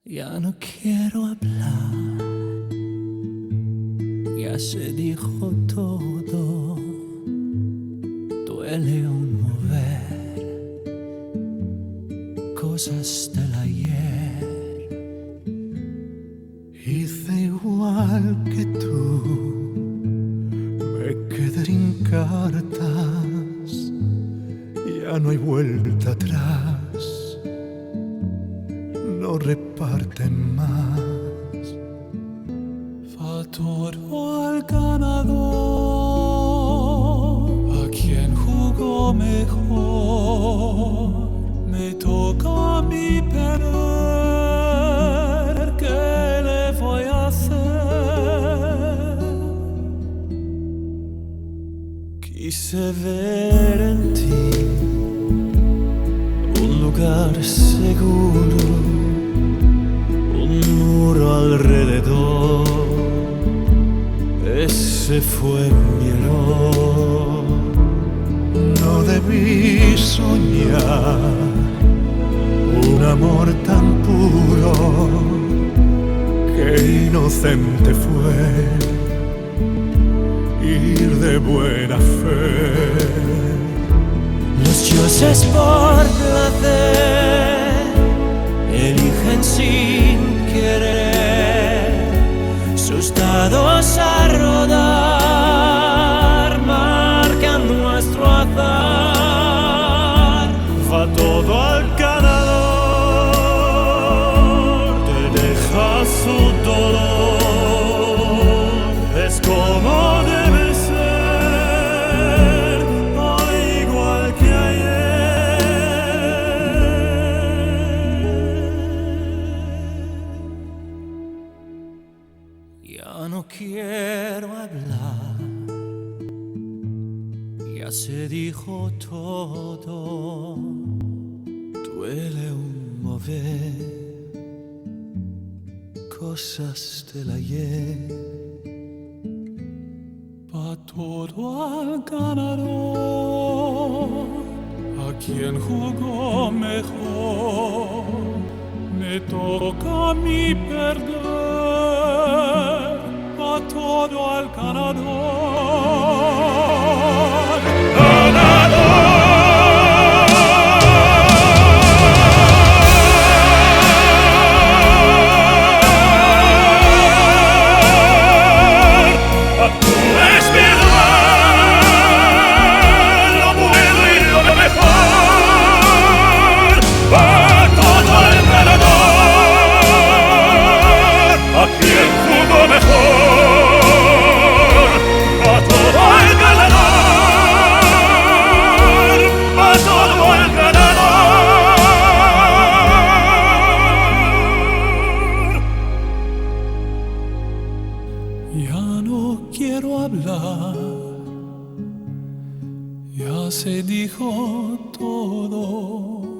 Ya no quiero hablar, ya se dijo todo, duele aún mover cosas del ayer. Hice igual que tú, me quedé sin cartas, ya no hay vuelta atrás, no reparten más. Va todo al ganador, a quien jugó mejor. Me toca a mí perder, ¿qué le voy a hacer? Quise ver en ti un lugar seguro, un muro alrededor. Ese fue mi error. No debí soñar un amor tan puro, qué inocente fue ir de buena fe. Los dioses por placer eligen sin querer sus dados a rodar, marcan nuestro azar. Va todo al ganador, te deja su dolor. Es como debe ser, no igual que ayer. Ya no quiero hablar, ya se dijo todo, duele un mover cosas del ayer. Va todo al ganador, a quien jugó mejor. Me toca a mí perder, va todo al ganador. ¡Ganador! Ya no quiero hablar, ya se dijo todo.